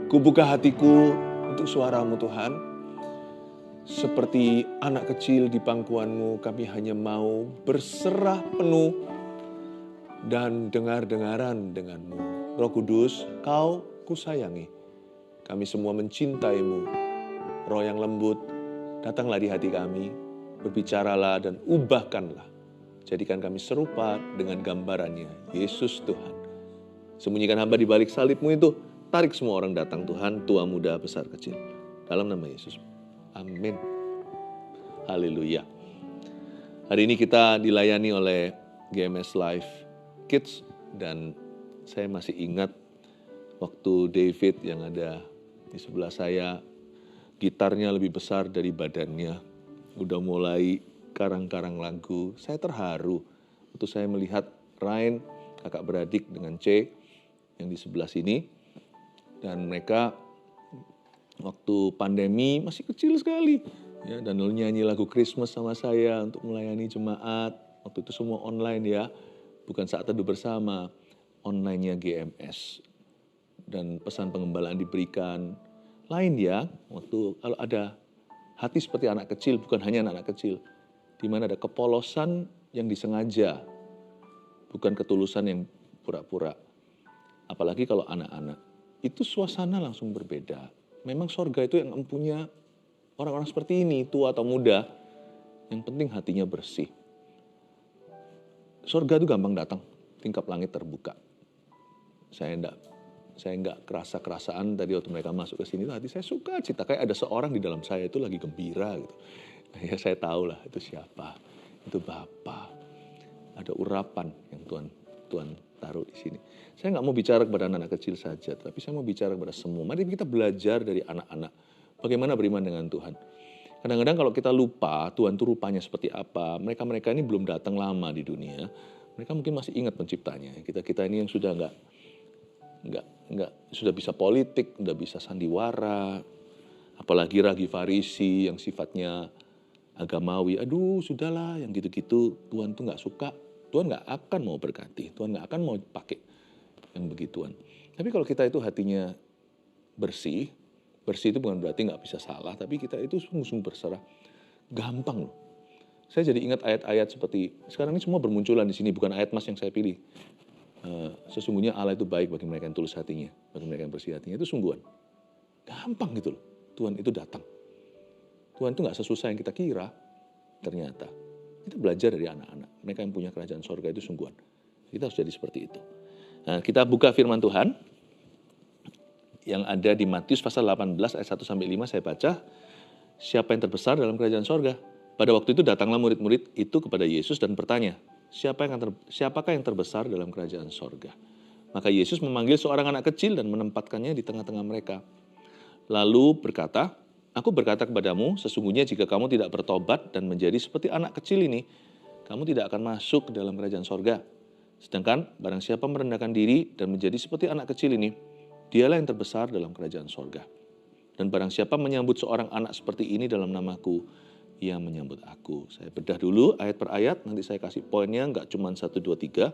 Kubuka hatiku untuk suara-Mu Tuhan. Seperti anak kecil di pangkuan-Mu, kami hanya mau berserah penuh dan dengar-dengaran dengan-Mu. Roh Kudus, Kau kusayangi. Kami semua mencintai-Mu. Roh yang lembut, datanglah di hati kami, berbicaralah dan ubahkanlah. Jadikan kami serupa dengan gambarannya, Yesus Tuhan. Sembunyikan hamba di balik salib-Mu itu, tarik semua orang datang Tuhan, tua muda besar kecil. Dalam nama Yesus. Amin. Haleluya. Hari ini kita dilayani oleh GMS Live Kids dan saya masih ingat waktu David yang ada di sebelah saya, gitarnya lebih besar dari badannya. Udah mulai karang-karang lagu. Saya terharu waktu saya melihat Ryan, kakak beradik dengan C yang di sebelah sini. Dan mereka waktu pandemi masih kecil sekali. Ya, dan lalu nyanyi lagu Christmas sama saya untuk melayani jemaat. Waktu itu semua online ya, bukan saat teduh bersama, online-nya GMS. Dan pesan pengembalaan diberikan. Lain ya, waktu kalau ada hati seperti anak kecil, bukan hanya anak kecil. Di mana ada kepolosan yang disengaja, bukan ketulusan yang pura-pura. Apalagi kalau anak-anak. Itu suasana langsung berbeda. Memang sorga itu yang empunya orang-orang seperti ini, tua atau muda, yang penting hatinya bersih. Sorga itu gampang datang, tingkap langit terbuka. Saya enggak kerasa-kerasaan tadi waktu mereka masuk ke sini, hati saya suka cita, kayak ada seorang di dalam saya itu lagi gembira gitu. Ya saya tahu lah itu siapa, itu Bapa. Ada urapan yang Tuhan taruh di sini. Saya nggak mau bicara kepada anak-anak kecil saja, tapi saya mau bicara kepada semua. Mari kita belajar dari anak-anak bagaimana beriman dengan Tuhan. Kadang-kadang kalau kita lupa Tuhan itu rupanya seperti apa, mereka-mereka ini belum datang lama di dunia, mereka mungkin masih ingat penciptanya. Kita ini yang sudah nggak sudah bisa politik, sudah bisa sandiwara, apalagi ragi farisi yang sifatnya agamawi. Aduh, sudahlah yang gitu-gitu Tuhan tuh nggak suka. Tuhan nggak akan mau berkati, Tuhan nggak akan mau pakai yang begituan. Tapi kalau kita itu hatinya bersih itu bukan berarti nggak bisa salah, tapi kita itu sungguh-sungguh berserah. Gampang loh. Saya jadi ingat ayat-ayat seperti, sekarang ini semua bermunculan di sini, bukan ayat mas yang saya pilih. Sesungguhnya Allah itu baik bagi mereka yang tulus hatinya, bagi mereka yang bersih hatinya, itu sungguhan. Gampang gitu loh, Tuhan itu datang. Tuhan itu nggak sesusah yang kita kira, ternyata. Kita belajar dari anak-anak. Mereka yang punya kerajaan sorga itu sungguhan. Kita harus jadi seperti itu. Nah, kita buka firman Tuhan yang ada di Matius pasal 18 ayat 1-5 saya baca. Siapa yang terbesar dalam kerajaan sorga? Pada waktu itu datanglah murid-murid itu kepada Yesus dan bertanya, siapakah yang terbesar dalam kerajaan sorga? Maka Yesus memanggil seorang anak kecil dan menempatkannya di tengah-tengah mereka. Lalu berkata, aku berkata kepadamu, sesungguhnya jika kamu tidak bertobat dan menjadi seperti anak kecil ini, kamu tidak akan masuk ke dalam kerajaan sorga. Sedangkan barang siapa merendahkan diri dan menjadi seperti anak kecil ini, dialah yang terbesar dalam kerajaan sorga. Dan barang siapa menyambut seorang anak seperti ini dalam namaku, ia menyambut aku. Saya bedah dulu ayat per ayat, nanti saya kasih poinnya, nggak cuma 1, 2, 3,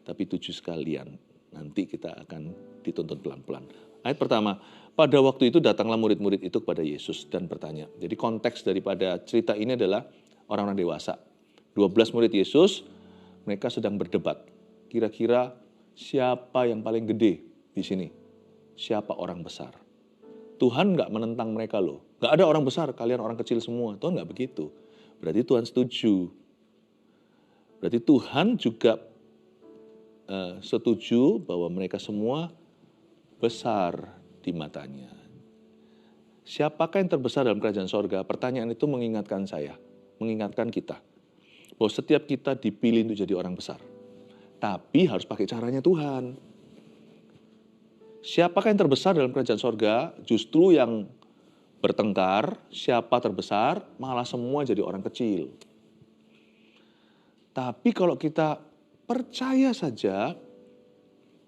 tapi 7 sekalian. Nanti kita akan dituntun pelan-pelan. Ayat pertama, pada waktu itu datanglah murid-murid itu kepada Yesus dan bertanya. Jadi konteks daripada cerita ini adalah orang-orang dewasa. 12 murid Yesus, mereka sedang berdebat. Kira-kira siapa yang paling gede di sini? Siapa orang besar? Tuhan nggak menentang mereka loh. Nggak ada orang besar, kalian orang kecil semua. Tuhan nggak begitu. Berarti Tuhan setuju. Berarti Tuhan juga setuju bahwa mereka semua besar di matanya. Siapakah yang terbesar dalam kerajaan sorga? Pertanyaan itu mengingatkan saya, mengingatkan kita, bahwa setiap kita dipilih untuk jadi orang besar. Tapi harus pakai caranya Tuhan. Siapakah yang terbesar dalam kerajaan sorga? Justru yang bertengkar, siapa terbesar, malah semua jadi orang kecil. Tapi kalau kita percaya saja,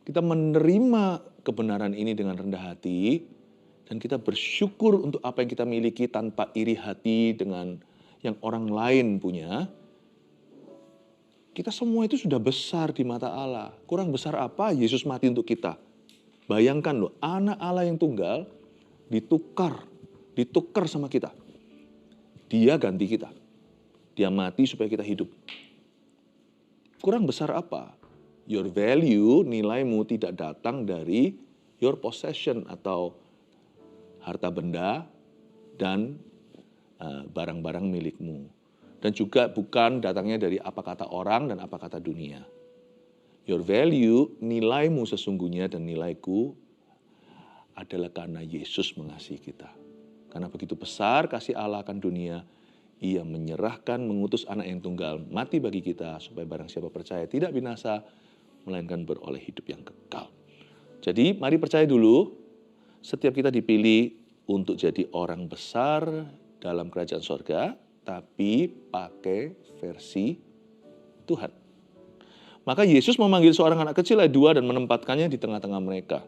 kita menerima kebenaran ini dengan rendah hati, dan kita bersyukur untuk apa yang kita miliki tanpa iri hati dengan yang orang lain punya, kita semua itu sudah besar di mata Allah. Kurang besar apa? Yesus mati untuk kita. Bayangkan loh, anak Allah yang tunggal ditukar sama kita. Dia ganti kita. Dia mati supaya kita hidup. Kurang besar apa? Your value, nilaimu tidak datang dari your possession atau harta benda dan barang-barang milikmu. Dan juga bukan datangnya dari apa kata orang dan apa kata dunia. Your value, nilaimu sesungguhnya dan nilaiku adalah karena Yesus mengasihi kita. Karena begitu besar kasih Allah akan dunia, Ia menyerahkan mengutus anak yang tunggal mati bagi kita supaya barang siapa percaya tidak binasa, melainkan beroleh hidup yang kekal. Jadi mari percaya dulu, setiap kita dipilih untuk jadi orang besar dalam kerajaan sorga, tapi pakai versi Tuhan. Maka Yesus memanggil seorang anak kecil ayat 2 dan menempatkannya di tengah-tengah mereka.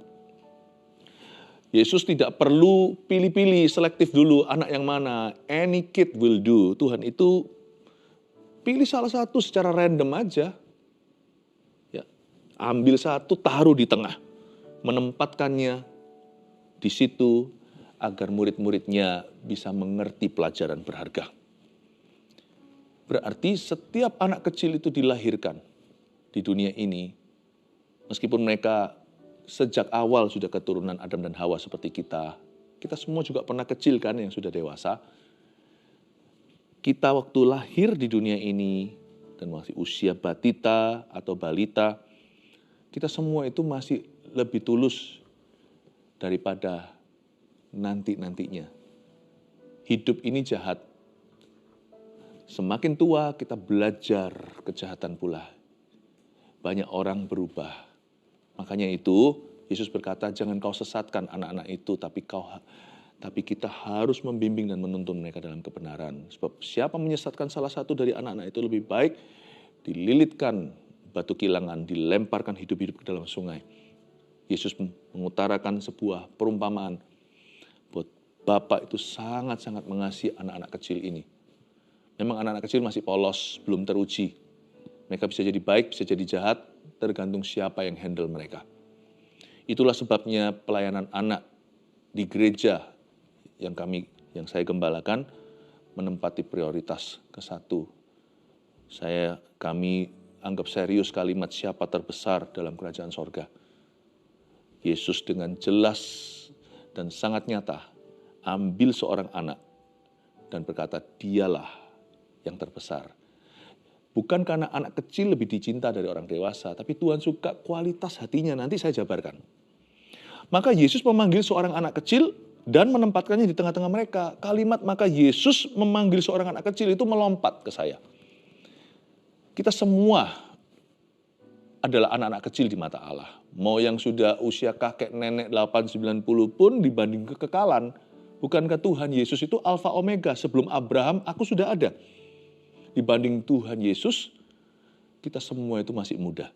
Yesus tidak perlu pilih-pilih, selektif dulu anak yang mana. Any kid will do. Tuhan itu pilih salah satu secara random aja. Ya, ambil satu, taruh di tengah. Menempatkannya di situ agar murid-muridnya bisa mengerti pelajaran berharga. Berarti setiap anak kecil itu dilahirkan di dunia ini, meskipun mereka sejak awal sudah keturunan Adam dan Hawa seperti kita semua juga pernah kecil kan yang sudah dewasa. Kita waktu lahir di dunia ini dan masih usia batita atau balita, kita semua itu masih lebih tulus daripada nanti-nantinya. Hidup ini jahat. Semakin tua kita belajar kejahatan pula. Banyak orang berubah. Makanya itu Yesus berkata, jangan kau sesatkan anak-anak itu, tapi kita harus membimbing dan menuntun mereka dalam kebenaran. Sebab siapa menyesatkan salah satu dari anak-anak itu lebih baik dililitkan batu kilangan, dilemparkan hidup-hidup ke dalam sungai. Yesus mengutarakan sebuah perumpamaan buat Bapak itu sangat-sangat mengasihi anak-anak kecil ini. Memang anak-anak kecil masih polos, belum teruji. Mereka bisa jadi baik, bisa jadi jahat, tergantung siapa yang handle mereka. Itulah sebabnya pelayanan anak di gereja yang saya gembalakan menempati prioritas ke-1. Kami anggap serius kalimat siapa terbesar dalam kerajaan sorga. Yesus dengan jelas dan sangat nyata ambil seorang anak dan berkata, dialah yang terbesar. Bukan karena anak kecil lebih dicinta dari orang dewasa, tapi Tuhan suka kualitas hatinya, nanti saya jabarkan. Maka Yesus memanggil seorang anak kecil dan menempatkannya di tengah-tengah mereka. Kalimat maka Yesus memanggil seorang anak kecil itu melompat ke saya. Kita semua adalah anak-anak kecil di mata Allah. Mau yang sudah usia kakek nenek 8-90 pun dibanding kekekalan. Bukankah Tuhan Yesus itu Alfa Omega, sebelum Abraham aku sudah ada. Dibanding Tuhan Yesus, kita semua itu masih muda.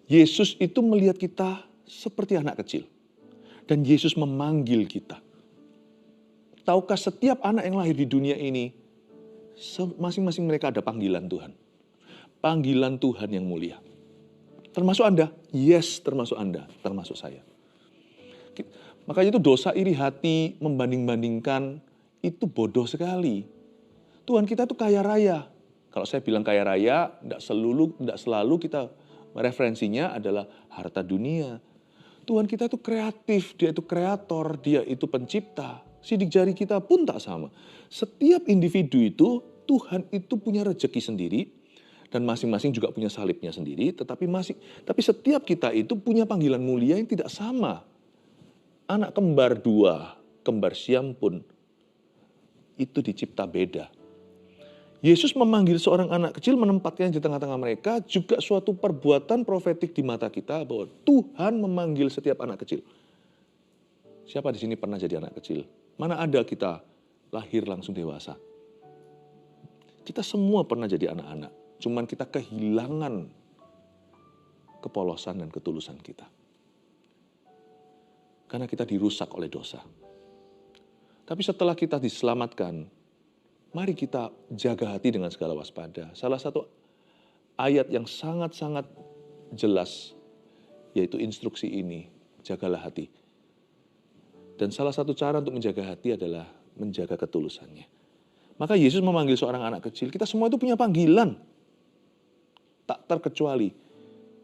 Yesus itu melihat kita seperti anak kecil. Dan Yesus memanggil kita. Tahukah setiap anak yang lahir di dunia ini, masing-masing mereka ada panggilan Tuhan. Panggilan Tuhan yang mulia. Termasuk Anda? Yes, termasuk Anda, termasuk saya. Makanya itu dosa iri hati, membanding-bandingkan, itu bodoh sekali. Tuhan kita tuh kaya raya. Kalau saya bilang kaya raya, tidak selalu kita referensinya adalah harta dunia. Tuhan kita itu kreatif, Dia itu kreator, Dia itu pencipta. Sidik jari kita pun tak sama. Setiap individu itu, Tuhan itu punya rezeki sendiri, dan masing-masing juga punya salibnya sendiri, tapi setiap kita itu punya panggilan mulia yang tidak sama. Anak kembar 2, kembar siam pun, itu dicipta beda. Yesus memanggil seorang anak kecil, menempatkannya di tengah-tengah mereka, juga suatu perbuatan profetik di mata kita bahwa Tuhan memanggil setiap anak kecil. Siapa di sini pernah jadi anak kecil? Mana ada kita lahir langsung dewasa? Kita semua pernah jadi anak-anak, cuman kita kehilangan kepolosan dan ketulusan kita. Karena kita dirusak oleh dosa. Tapi setelah kita diselamatkan, mari kita jaga hati dengan segala waspada. Salah satu ayat yang sangat-sangat jelas yaitu instruksi ini, jagalah hati. Dan salah satu cara untuk menjaga hati adalah menjaga ketulusannya. Maka Yesus memanggil seorang anak kecil, kita semua itu punya panggilan. Tak terkecuali.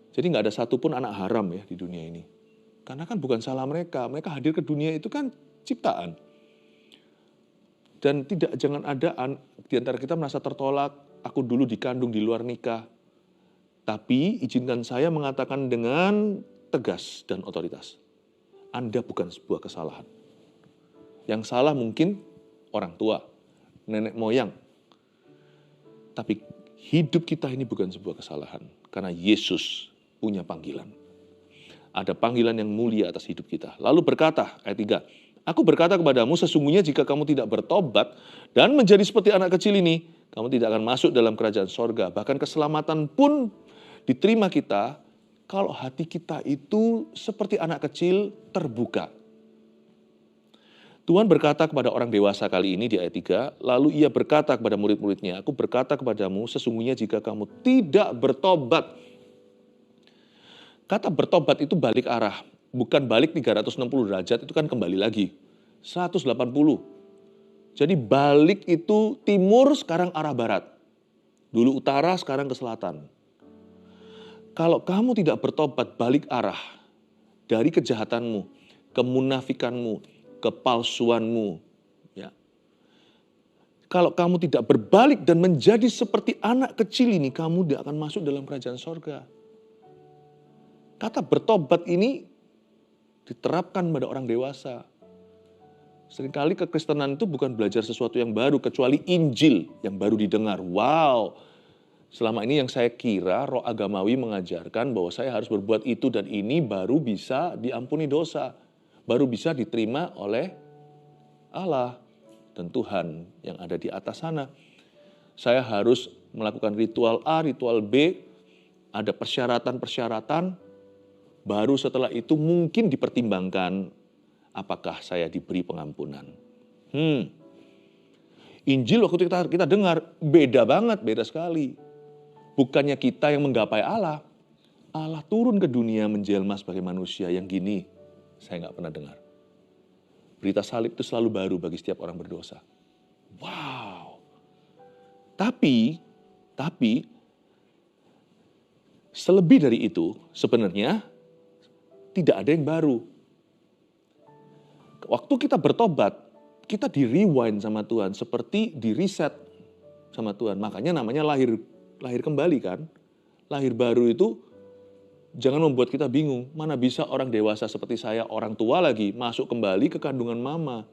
Jadi nggak ada satupun anak haram ya di dunia ini. Karena kan bukan salah mereka, mereka hadir ke dunia itu kan ciptaan. Dan jangan ada di antara kita merasa tertolak, aku dulu dikandung di luar nikah. Tapi izinkan saya mengatakan dengan tegas dan otoritas. Anda bukan sebuah kesalahan. Yang salah mungkin orang tua, nenek moyang. Tapi hidup kita ini bukan sebuah kesalahan. Karena Yesus punya panggilan. Ada panggilan yang mulia atas hidup kita. Lalu berkata, ayat 3, aku berkata kepadamu, sesungguhnya jika kamu tidak bertobat dan menjadi seperti anak kecil ini, kamu tidak akan masuk dalam kerajaan sorga. Bahkan keselamatan pun diterima kita kalau hati kita itu seperti anak kecil terbuka. Tuhan berkata kepada orang dewasa kali ini di ayat 3, lalu ia berkata kepada murid-muridnya, aku berkata kepadamu, sesungguhnya jika kamu tidak bertobat. Kata bertobat itu balik arah, bukan balik 360 derajat, itu kan kembali lagi. 180. Jadi balik itu timur, sekarang arah barat. Dulu utara, sekarang ke selatan. Kalau kamu tidak bertobat balik arah dari kejahatanmu, kemunafikanmu, kepalsuanmu, ya. Kalau kamu tidak berbalik dan menjadi seperti anak kecil ini, kamu tidak akan masuk dalam kerajaan sorga. Kata bertobat ini diterapkan pada orang dewasa. Seringkali kekristenan itu bukan belajar sesuatu yang baru, kecuali Injil yang baru didengar. Wow! Selama ini yang saya kira roh agamawi mengajarkan bahwa saya harus berbuat itu dan ini baru bisa diampuni dosa. Baru bisa diterima oleh Allah dan Tuhan yang ada di atas sana. Saya harus melakukan ritual A, ritual B, ada persyaratan-persyaratan. Baru setelah itu mungkin dipertimbangkan apakah saya diberi pengampunan. Injil waktu kita dengar beda banget, beda sekali. Bukannya kita yang menggapai Allah. Allah turun ke dunia menjelma sebagai manusia yang gini. Saya nggak pernah dengar. Berita salib itu selalu baru bagi setiap orang berdosa. Wow. Tapi selebih dari itu sebenarnya tidak ada yang baru. Waktu kita bertobat, kita di-rewind sama Tuhan seperti di-reset sama Tuhan. Makanya namanya lahir kembali kan. Lahir baru itu jangan membuat kita bingung. Mana bisa orang dewasa seperti saya, orang tua lagi, masuk kembali ke kandungan mama.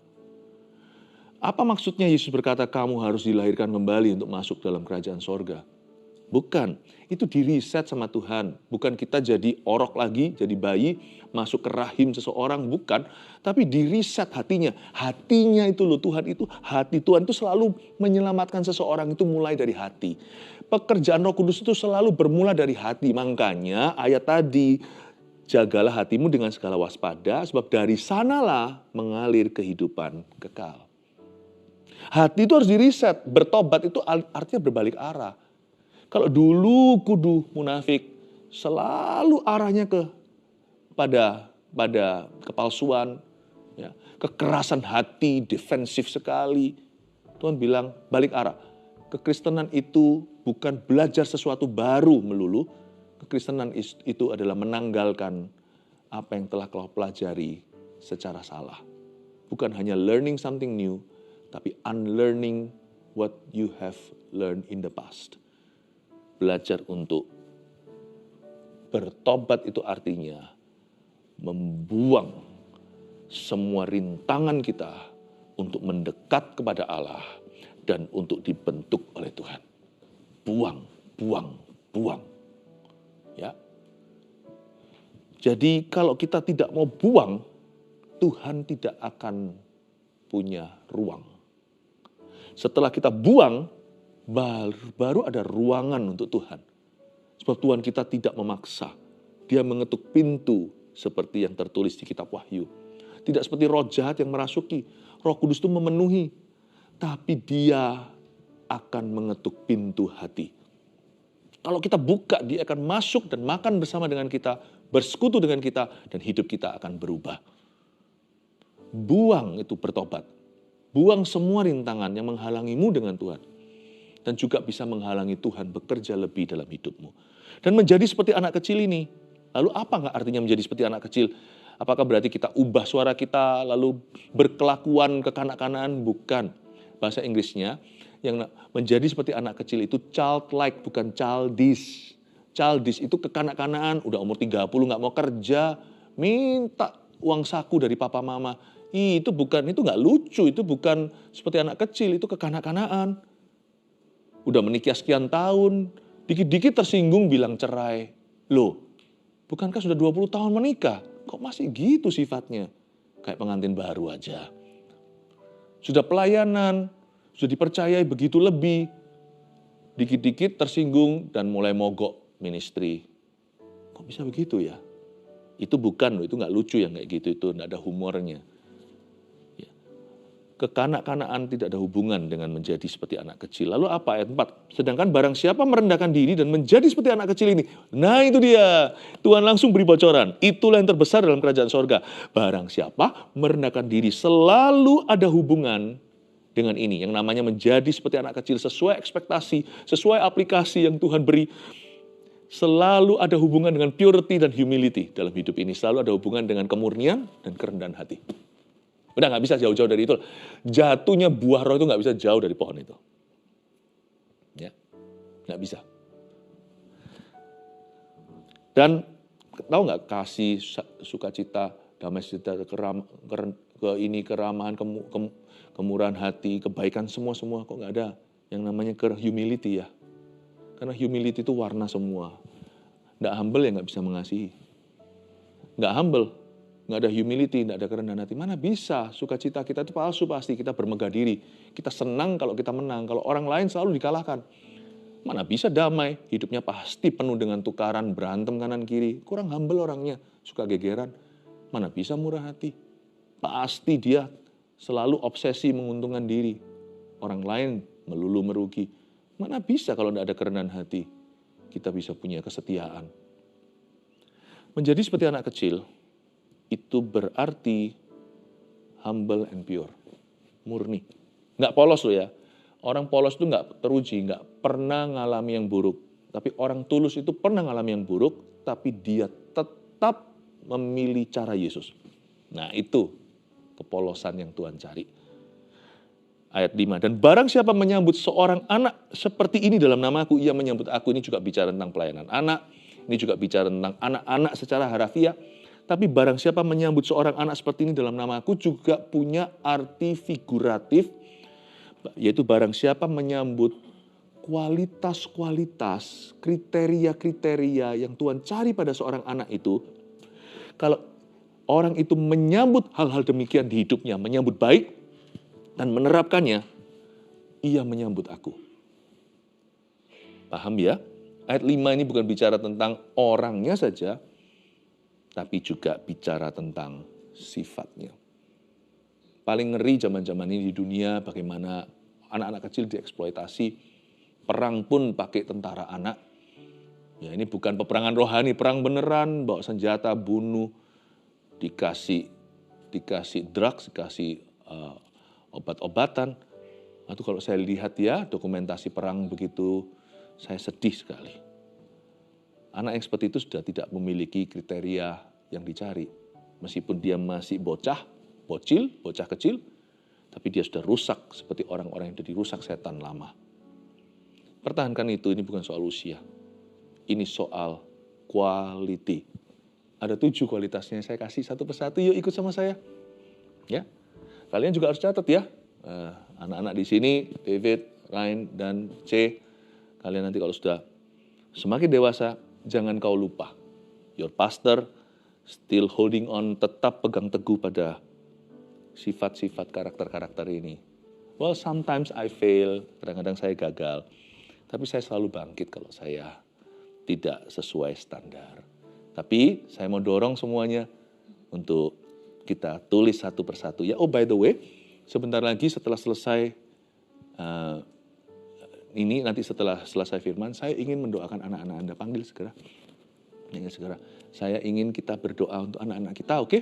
Apa maksudnya Yesus berkata kamu harus dilahirkan kembali untuk masuk dalam kerajaan sorga? Bukan, itu di-reset sama Tuhan. Bukan kita jadi orok lagi, jadi bayi, masuk ke rahim seseorang, bukan. Tapi di-reset hatinya. Hatinya itu loh Tuhan itu, hati Tuhan itu selalu menyelamatkan seseorang itu mulai dari hati. Pekerjaan Roh Kudus itu selalu bermula dari hati. Makanya ayat tadi, jagalah hatimu dengan segala waspada, sebab dari sanalah mengalir kehidupan kekal. Hati itu harus di-reset. Bertobat itu artinya berbalik arah. Kalau dulu kudu munafik, selalu arahnya pada kepalsuan, ya, kekerasan hati, defensif sekali. Tuhan bilang balik arah. Kekristenan itu bukan belajar sesuatu baru melulu. Kekristenan itu adalah menanggalkan apa yang telah kau pelajari secara salah. Bukan hanya learning something new, tapi unlearning what you have learned in the past. Belajar untuk bertobat itu artinya membuang semua rintangan kita untuk mendekat kepada Allah dan untuk dibentuk oleh Tuhan. Buang. Ya. Jadi kalau kita tidak mau buang, Tuhan tidak akan punya ruang. Setelah kita buang, baru ada ruangan untuk Tuhan. Sebab Tuhan kita tidak memaksa. Dia mengetuk pintu seperti yang tertulis di kitab Wahyu. Tidak seperti roh jahat yang merasuki. Roh Kudus itu memenuhi. Tapi dia akan mengetuk pintu hati. Kalau kita buka, dia akan masuk dan makan bersama dengan kita, bersekutu dengan kita, dan hidup kita akan berubah. Buang itu bertobat. Buang semua rintangan yang menghalangimu dengan Tuhan. Dan juga bisa menghalangi Tuhan bekerja lebih dalam hidupmu. Dan menjadi seperti anak kecil ini. Lalu apa nggak artinya menjadi seperti anak kecil? Apakah berarti kita ubah suara kita, lalu berkelakuan kekanak-kanakan? Bukan. Bahasa Inggrisnya, yang menjadi seperti anak kecil itu childlike, bukan childish. Childish itu kekanak-kanaan, udah umur 30 nggak mau kerja, minta uang saku dari papa mama. Itu nggak lucu, itu bukan seperti anak kecil, itu kekanak-kanaan. Udah menikah sekian tahun, dikit-dikit tersinggung bilang cerai. Loh, bukankah sudah 20 tahun menikah? Kok masih gitu sifatnya? Kayak pengantin baru aja. Sudah pelayanan, sudah dipercayai begitu lebih. Dikit-dikit tersinggung dan mulai mogok ministry. Kok bisa begitu ya? Itu nggak lucu yang kayak gitu, itu nggak ada humornya. Ya. Kekanak-kanaan tidak ada hubungan dengan menjadi seperti anak kecil. Lalu apa ayat 4? Sedangkan barang siapa merendahkan diri dan menjadi seperti anak kecil ini. Nah itu dia. Tuhan langsung beri bocoran. Itulah yang terbesar dalam kerajaan sorga. Barang siapa merendahkan diri selalu ada hubungan dengan ini. Yang namanya menjadi seperti anak kecil sesuai ekspektasi, sesuai aplikasi yang Tuhan beri. Selalu ada hubungan dengan purity dan humility dalam hidup ini. Selalu ada hubungan dengan kemurnian dan kerendahan hati. Udah nggak bisa jauh-jauh dari itu. Jatuhnya buah roh itu nggak bisa jauh dari pohon itu. Ya, nggak bisa. Dan tahu nggak kasih, sukacita, damai sejahtera, keramahan, kemurahan hati, kebaikan semua kok nggak ada. Yang namanya humility ya. Karena humility itu warna semua. Nggak humble ya nggak bisa mengasihi. Nggak humble, nggak ada humility, nggak ada kerendahan hati. Mana bisa, sukacita kita itu palsu pasti. Kita bermegah diri. Kita senang kalau kita menang. Kalau orang lain selalu dikalahkan. Mana bisa damai, hidupnya pasti penuh dengan tukaran, berantem kanan kiri. Kurang humble orangnya, suka gegeran. Mana bisa murah hati. Pasti dia selalu obsesi menguntungkan diri. Orang lain melulu merugi. Mana bisa kalau tidak ada kerendahan hati, kita bisa punya kesetiaan. Menjadi seperti anak kecil, itu berarti humble and pure, murni. Nggak polos loh ya. Orang polos itu nggak teruji, nggak pernah ngalami yang buruk. Tapi orang tulus itu pernah ngalami yang buruk, tapi dia tetap memilih cara Yesus. Nah itu kepolosan yang Tuhan cari. Ayat 5, dan barang siapa menyambut seorang anak seperti ini dalam namaku, ia menyambut aku. Ini juga bicara tentang pelayanan anak, ini juga bicara tentang anak-anak secara harafiah. Tapi barang siapa menyambut seorang anak seperti ini dalam namaku juga punya arti figuratif, yaitu barang siapa menyambut kualitas-kualitas, kriteria-kriteria yang Tuhan cari pada seorang anak itu. Kalau orang itu menyambut hal-hal demikian di hidupnya, menyambut baik, dan menerapkannya, ia menyambut aku. Paham ya? Ayat 5 ini bukan bicara tentang orangnya saja, tapi juga bicara tentang sifatnya. Paling ngeri zaman-zaman ini di dunia bagaimana anak-anak kecil dieksploitasi. Perang pun pakai tentara anak. Ya ini bukan peperangan rohani, perang beneran, bawa senjata, bunuh, dikasih drugs, dikasih obat-obatan. Itu kalau saya lihat ya dokumentasi perang begitu, saya sedih sekali. Anak yang seperti itu sudah tidak memiliki kriteria yang dicari. Meskipun dia masih bocah kecil, tapi dia sudah rusak seperti orang-orang yang sudah dirusak setan lama. Pertahankan itu, ini bukan soal usia. Ini soal quality. Ada 7 kualitasnya, saya kasih satu persatu, yuk ikut sama saya. Ya. Kalian juga harus catat ya, anak-anak di sini, David, Ryan, dan C. Kalian nanti kalau sudah semakin dewasa, jangan kau lupa. Your pastor still holding on, tetap pegang teguh pada sifat-sifat karakter-karakter ini. Well, sometimes I fail, kadang-kadang saya gagal. Tapi saya selalu bangkit kalau saya tidak sesuai standar. Tapi saya mau dorong semuanya untuk kita tulis satu persatu. Ya, oh by the way, sebentar lagi setelah selesai ini nanti setelah selesai firman, saya ingin mendoakan anak-anak Anda. Panggil segera. Segera. Saya ingin kita berdoa untuk anak-anak kita, oke?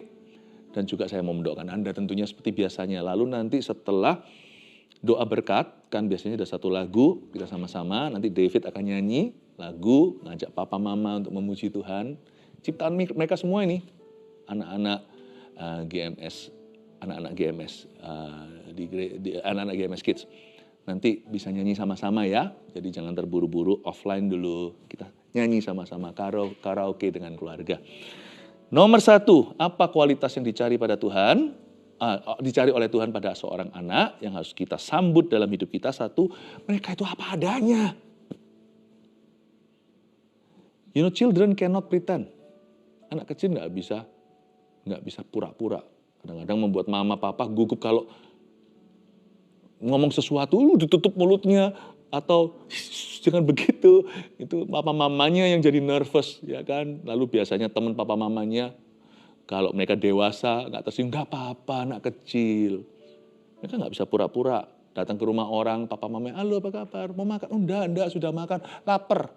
Dan juga saya mau mendoakan Anda tentunya seperti biasanya. Lalu nanti setelah doa berkat, kan biasanya ada satu lagu, kita sama-sama, nanti David akan nyanyi lagu, ngajak papa mama untuk memuji Tuhan. Ciptaan mereka semua ini, anak-anak GMS, anak-anak GMS, anak-anak GMS Kids. Nanti bisa nyanyi sama-sama ya, jadi jangan terburu-buru, offline dulu, kita nyanyi sama-sama, karaoke dengan keluarga. Nomor 1, apa kualitas yang dicari pada Tuhan? Dicari oleh Tuhan pada seorang anak yang harus kita sambut dalam hidup kita. 1, mereka itu apa adanya. You know, children cannot pretend. Anak kecil nggak bisa pura-pura. Kadang-kadang membuat mama papa gugup kalau ngomong sesuatu lu ditutup mulutnya atau jangan begitu. Itu papa mamanya yang jadi nervous, ya kan. Lalu biasanya teman papa mamanya kalau mereka dewasa nggak tersinggung, nggak apa-apa anak kecil. Mereka nggak bisa pura-pura. Datang ke rumah orang, papa mamanya, halo apa kabar, mau makan? Oh, enggak, sudah makan, lapar.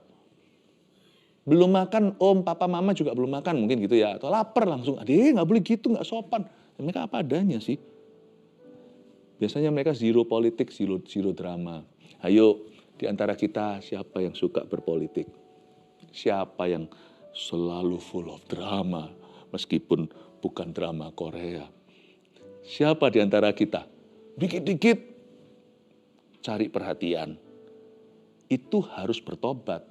Belum makan, om, papa, mama juga belum makan, mungkin gitu ya. Atau lapar langsung, adek nggak boleh gitu, nggak sopan. Mereka apa adanya sih. Biasanya mereka zero politik, zero drama. Ayo, di antara kita siapa yang suka berpolitik? Siapa yang selalu full of drama? Meskipun bukan drama Korea. Siapa di antara kita? Dikit-dikit cari perhatian. Itu harus bertobat.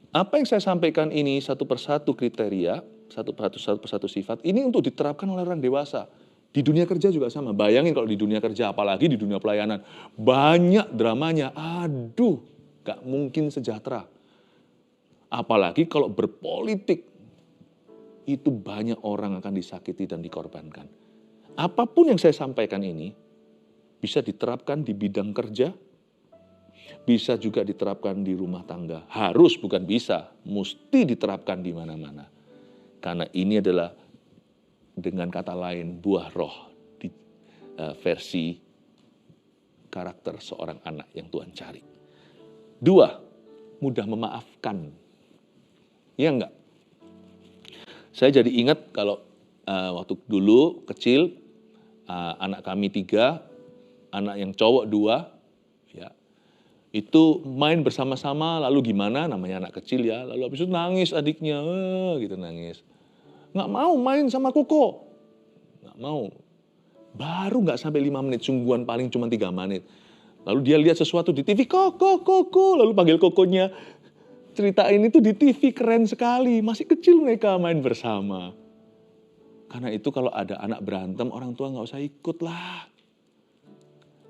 Apa yang saya sampaikan ini satu persatu kriteria, satu persatu sifat, ini untuk diterapkan oleh orang dewasa. Di dunia kerja juga sama. Bayangin kalau di dunia kerja, apalagi di dunia pelayanan. Banyak dramanya. Aduh, gak mungkin sejahtera. Apalagi kalau berpolitik. Itu banyak orang akan disakiti dan dikorbankan. Apapun yang saya sampaikan ini bisa diterapkan di bidang kerja, bisa juga diterapkan di rumah tangga. Harus, bukan bisa, mesti diterapkan di mana-mana. Karena ini adalah dengan kata lain buah roh di versi karakter seorang anak yang Tuhan cari. 2, mudah memaafkan. Ya enggak? Saya jadi ingat kalau waktu dulu kecil, anak kami 3, anak yang cowok 2, ya, itu main bersama-sama, lalu gimana, namanya anak kecil ya, lalu habis itu nangis adiknya, gitu nangis. Nggak mau main sama Koko, nggak mau. Baru nggak sampai 5 menit, sungguhan paling cuma 3 menit. Lalu dia lihat sesuatu di TV, Koko, lalu panggil Kokonya. Cerita ini tuh di TV keren sekali, masih kecil mereka main bersama. Karena itu kalau ada anak berantem, orang tua nggak usah ikut lah.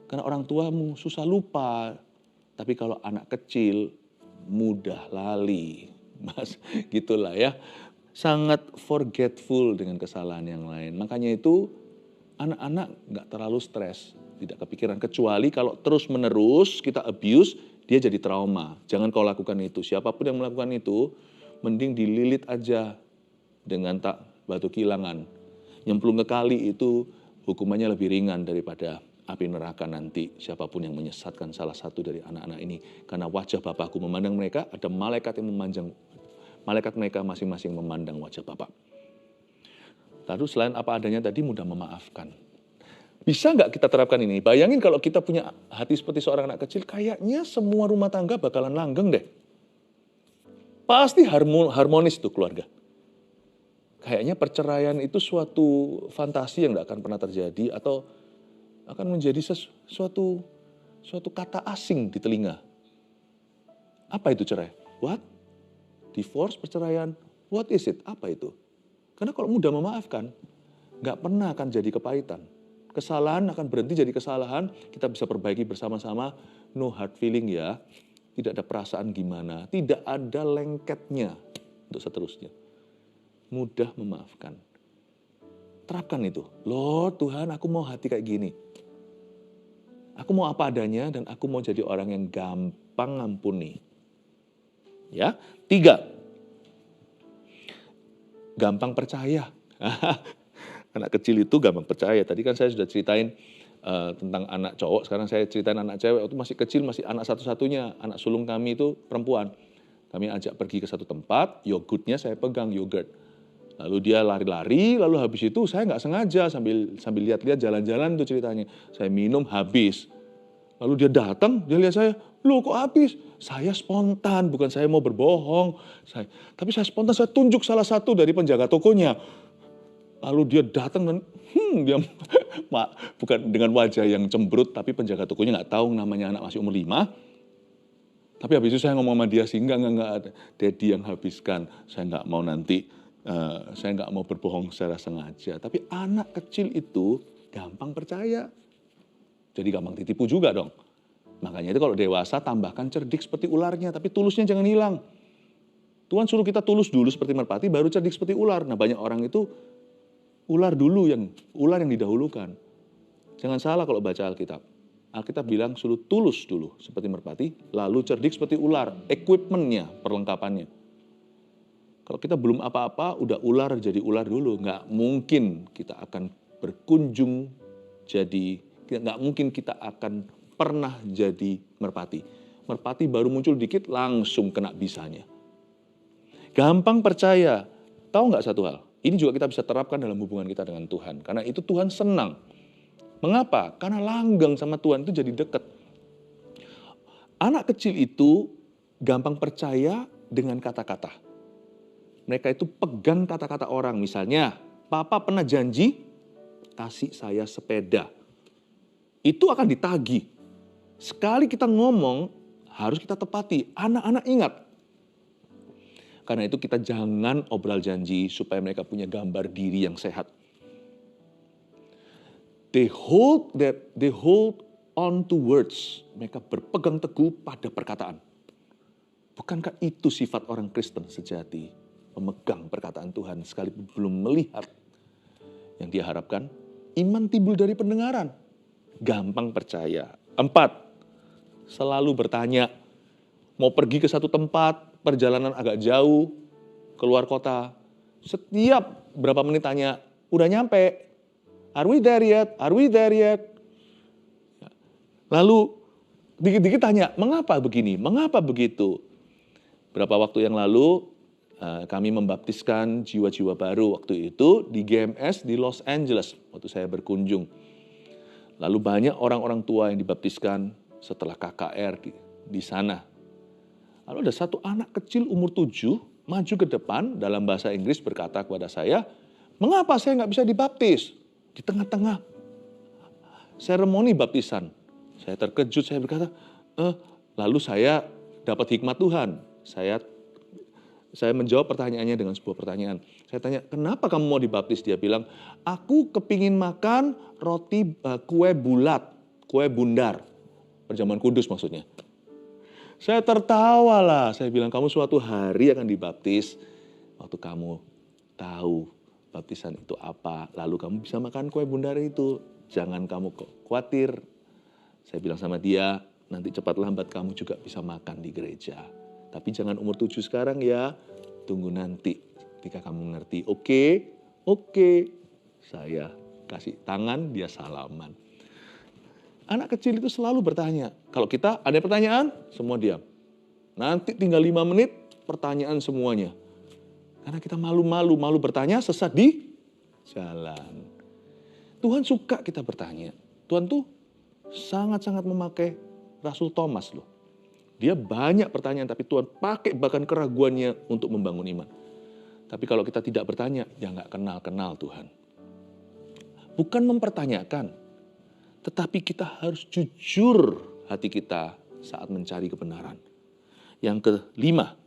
Karena orang tua susah lupa. Tapi kalau anak kecil, mudah lali. Mas, gitulah ya. Sangat forgetful dengan kesalahan yang lain. Makanya itu anak-anak nggak terlalu stres. Tidak kepikiran. Kecuali kalau terus-menerus kita abuse, dia jadi trauma. Jangan kau lakukan itu. Siapapun yang melakukan itu, mending dililit aja dengan batu kilangan. Nyemplung ke kali itu hukumannya lebih ringan daripada api neraka nanti. Siapapun yang menyesatkan salah satu dari anak-anak ini. Karena wajah Bapakku memandang mereka, ada malaikat yang malaikat mereka masing-masing memandang wajah Bapak. Lalu selain apa adanya tadi, mudah memaafkan. Bisa nggak kita terapkan ini? Bayangin kalau kita punya hati seperti seorang anak kecil, kayaknya semua rumah tangga bakalan langgeng deh. Pasti harmonis tuh keluarga. Kayaknya perceraian itu suatu fantasi yang nggak akan pernah terjadi atau akan menjadi suatu kata asing di telinga. Apa itu cerai? What? Divorce, perceraian? What is it? Apa itu? Karena kalau mudah memaafkan, nggak pernah akan jadi kepahitan. Kesalahan akan berhenti jadi kesalahan, kita bisa perbaiki bersama-sama, no hard feeling ya, tidak ada perasaan gimana, tidak ada lengketnya untuk seterusnya. Mudah memaafkan. Terapkan itu. Lord Tuhan, aku mau hati kayak gini. Aku mau apa adanya dan aku mau jadi orang yang gampang ngampuni. Ya, 3. Gampang percaya. Anak kecil itu gampang percaya. Tadi kan saya sudah ceritain tentang anak cowok, sekarang saya ceritain anak cewek. Waktu masih kecil, masih anak satu-satunya, anak sulung kami itu perempuan. Kami ajak pergi ke satu tempat, yogurtnya saya pegang yogurt. Lalu dia lari-lari, lalu habis itu saya nggak sengaja sambil lihat-lihat jalan-jalan tuh ceritanya. Saya minum habis. Lalu dia datang, dia lihat saya, loh kok habis? Saya spontan, bukan saya mau berbohong. Tapi saya spontan, saya tunjuk salah satu dari penjaga tokonya. Lalu dia datang dan dia bukan dengan wajah yang cemberut, tapi penjaga tokonya nggak tahu namanya anak masih umur 5. Tapi habis itu saya ngomong sama dia sih, enggak ada. Daddy yang habiskan, saya nggak mau nanti, saya nggak mau berbohong secara sengaja. Tapi anak kecil itu gampang percaya. Jadi gampang ditipu juga dong. Makanya itu kalau dewasa tambahkan cerdik seperti ularnya, tapi tulusnya jangan hilang. Tuhan suruh kita tulus dulu seperti merpati, baru cerdik seperti ular. Nah banyak orang itu ular yang didahulukan. Jangan salah kalau baca Alkitab. Alkitab bilang suruh tulus dulu seperti merpati, lalu cerdik seperti ular. Equipmentnya, perlengkapannya. Kalau kita belum apa-apa, udah ular jadi ular dulu. Nggak mungkin kita akan berkunjung jadi, nggak mungkin kita akan pernah jadi merpati. Merpati baru muncul dikit, langsung kena bisanya. Gampang percaya. Tahu nggak satu hal? Ini juga kita bisa terapkan dalam hubungan kita dengan Tuhan. Karena itu Tuhan senang. Mengapa? Karena langgeng sama Tuhan itu jadi dekat. Anak kecil itu gampang percaya dengan kata-kata. Mereka itu pegang kata-kata orang. Misalnya, Papa pernah janji kasih saya sepeda. Itu akan ditagih. Sekali kita ngomong, harus kita tepati. Anak-anak ingat. Karena itu kita jangan obral janji supaya mereka punya gambar diri yang sehat. They hold on to words. Mereka berpegang teguh pada perkataan. Bukankah itu sifat orang Kristen sejati? Memegang perkataan Tuhan sekalipun belum melihat. Yang dia harapkan, iman timbul dari pendengaran. Gampang percaya. 4, selalu bertanya. Mau pergi ke satu tempat, perjalanan agak jauh, keluar kota. Setiap berapa menit tanya, udah nyampe? Are we there yet? Are we there yet? Lalu dikit-dikit tanya, mengapa begini? Mengapa begitu? Berapa waktu yang lalu kami membaptiskan jiwa-jiwa baru waktu itu di GMS di Los Angeles waktu saya berkunjung. Lalu banyak orang-orang tua yang dibaptiskan setelah KKR di sana. Lalu ada satu anak kecil umur 7 maju ke depan dalam bahasa Inggris berkata kepada saya, mengapa saya nggak bisa dibaptis? Di tengah-tengah seremoni baptisan. Saya terkejut, saya berkata, lalu saya dapat hikmat Tuhan. Saya menjawab pertanyaannya dengan sebuah pertanyaan. Saya tanya, kenapa kamu mau dibaptis? Dia bilang, aku kepingin makan roti kue bulat, kue bundar. Perjamuan kudus maksudnya. Saya tertawa lah. Saya bilang, kamu suatu hari akan dibaptis. Waktu kamu tahu baptisan itu apa, lalu kamu bisa makan kue bundar itu. Jangan kamu khawatir. Saya bilang sama dia, nanti cepat lambat kamu juga bisa makan di gereja. Tapi jangan umur 7 sekarang ya. Tunggu nanti ketika kamu ngerti. Oke. Saya kasih tangan, dia salaman. Anak kecil itu selalu bertanya. Kalau kita ada pertanyaan, semua diam. Nanti tinggal 5 menit, pertanyaan semuanya. Karena kita malu bertanya, sesat di jalan. Tuhan suka kita bertanya. Tuhan tuh sangat-sangat memakai Rasul Thomas loh. Dia banyak pertanyaan, tapi Tuhan pakai bahkan keraguannya untuk membangun iman. Tapi kalau kita tidak bertanya, ya nggak kenal-kenal Tuhan. Bukan mempertanyakan, tetapi kita harus jujur hati kita saat mencari kebenaran. Yang kelima,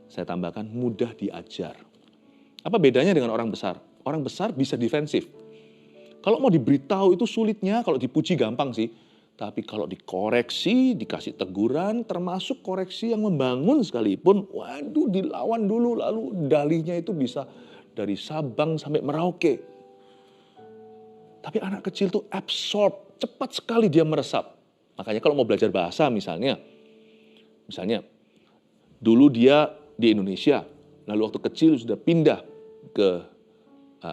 saya tambahkan mudah diajar. Apa bedanya dengan orang besar? Orang besar bisa defensif. Kalau mau diberitahu itu sulitnya, kalau dipuji gampang sih. Tapi kalau dikoreksi, dikasih teguran, termasuk koreksi yang membangun sekalipun, waduh dilawan dulu, lalu dalihnya itu bisa dari Sabang sampai Merauke. Tapi anak kecil tuh absorb, cepat sekali dia meresap. Makanya kalau mau belajar bahasa misalnya dulu dia di Indonesia, lalu waktu kecil sudah pindah ke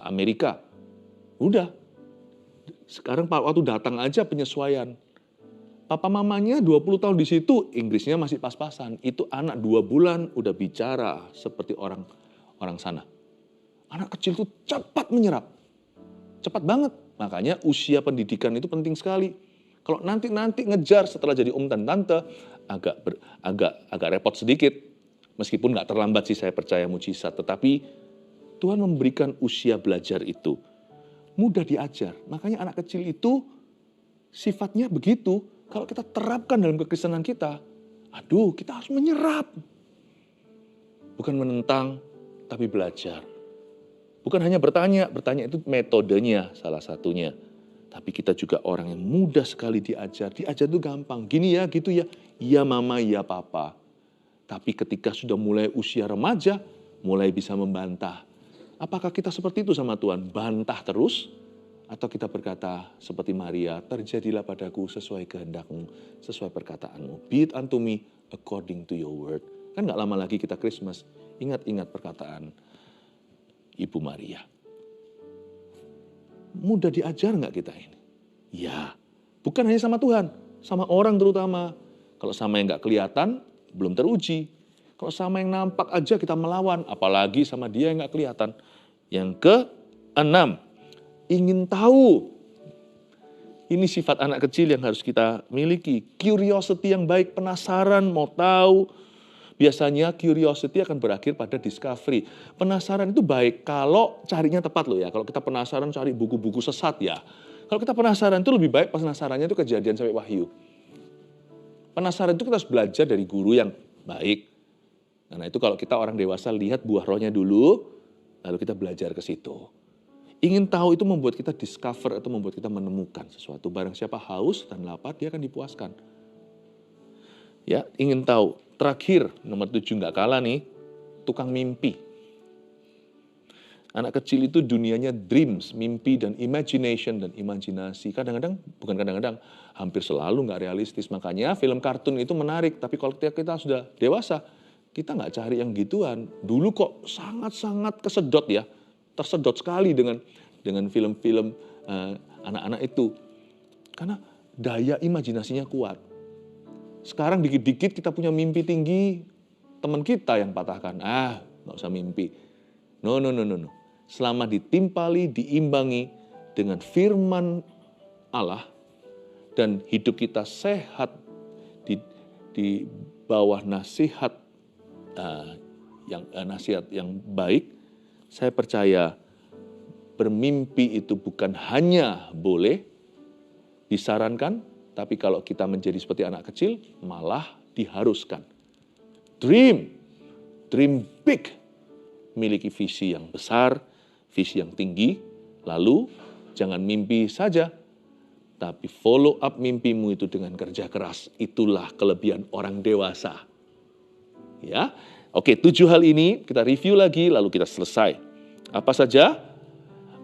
Amerika. Udah, Sekarang waktu datang aja penyesuaian. Papa mamanya 20 tahun di situ, Inggrisnya masih pas-pasan. Itu anak 2 bulan udah bicara seperti orang sana. Anak kecil itu cepat menyerap. Cepat banget. Makanya usia pendidikan itu penting sekali. Kalau nanti ngejar setelah jadi om dan tante, agak repot sedikit. Meskipun nggak terlambat sih, saya percaya mujizat. Tetapi Tuhan memberikan usia belajar itu. Mudah diajar. Makanya anak kecil itu sifatnya begitu. Kalau kita terapkan dalam kekristenan kita, kita harus menyerap. Bukan menentang, tapi belajar. Bukan hanya bertanya itu metodenya salah satunya. Tapi kita juga orang yang mudah sekali diajar. Diajar itu gampang, gini ya, gitu ya. Iya mama, iya papa. Tapi ketika sudah mulai usia remaja, mulai bisa membantah. Apakah kita seperti itu sama Tuhan? Bantah terus? Atau kita berkata seperti Maria, terjadilah padaku sesuai kehendakmu, sesuai perkataanmu. Be it unto me according to your word. Kan gak lama lagi kita Christmas. Ingat-ingat perkataan Ibu Maria. Mudah diajar gak kita ini? Ya, bukan hanya sama Tuhan, sama orang terutama. Kalau sama yang gak kelihatan, belum teruji. Kalau sama yang nampak aja kita melawan, apalagi sama dia yang gak kelihatan. Yang ke-6, ingin tahu. Ini sifat anak kecil yang harus kita miliki. Curiosity yang baik, penasaran, mau tahu. Biasanya curiosity akan berakhir pada discovery. Penasaran itu baik kalau carinya tepat loh ya. Kalau kita penasaran cari buku-buku sesat ya. Kalau kita penasaran itu lebih baik penasarannya itu Kejadian sampai Wahyu. Penasaran itu kita harus belajar dari guru yang baik. Karena itu kalau kita orang dewasa lihat buah rohnya dulu, lalu kita belajar ke situ. Ingin tahu itu membuat kita discover atau membuat kita menemukan sesuatu. Barang siapa haus dan lapar, dia akan dipuaskan. Ya, ingin tahu. Terakhir, nomor 7 nggak kalah nih, tukang mimpi. Anak kecil itu dunianya dreams, mimpi dan imagination dan imajinasi. Bukan kadang-kadang, hampir selalu nggak realistis. Makanya film kartun itu menarik. Tapi kalau kita sudah dewasa, kita nggak cari yang gituan. Dulu kok sangat-sangat kesedot ya. Tersedot sekali dengan film-film anak-anak itu. Karena daya imajinasinya kuat. Sekarang dikit-dikit kita punya mimpi tinggi, teman kita yang patahkan. Nggak usah mimpi. No. Selama ditimpali, diimbangi dengan firman Allah, dan hidup kita sehat di bawah nasihat yang baik, saya percaya bermimpi itu bukan hanya boleh disarankan, tapi kalau kita menjadi seperti anak kecil, malah diharuskan. Dream big, miliki visi yang besar, visi yang tinggi, lalu jangan mimpi saja, tapi follow up mimpimu itu dengan kerja keras. Itulah kelebihan orang dewasa. Ya, oke, 7 hal ini kita review lagi, lalu kita selesai. Apa saja?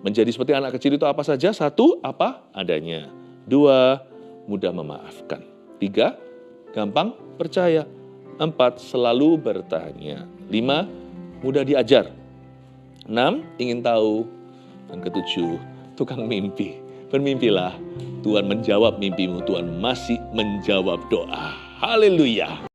Menjadi seperti anak kecil itu apa saja? 1, apa adanya. 2, mudah memaafkan. 3, gampang percaya. 4, selalu bertanya. 5, mudah diajar. 6, ingin tahu. Dan ke-7, tukang mimpi. Bermimpilah, Tuhan menjawab mimpimu, Tuhan masih menjawab doa. Haleluya.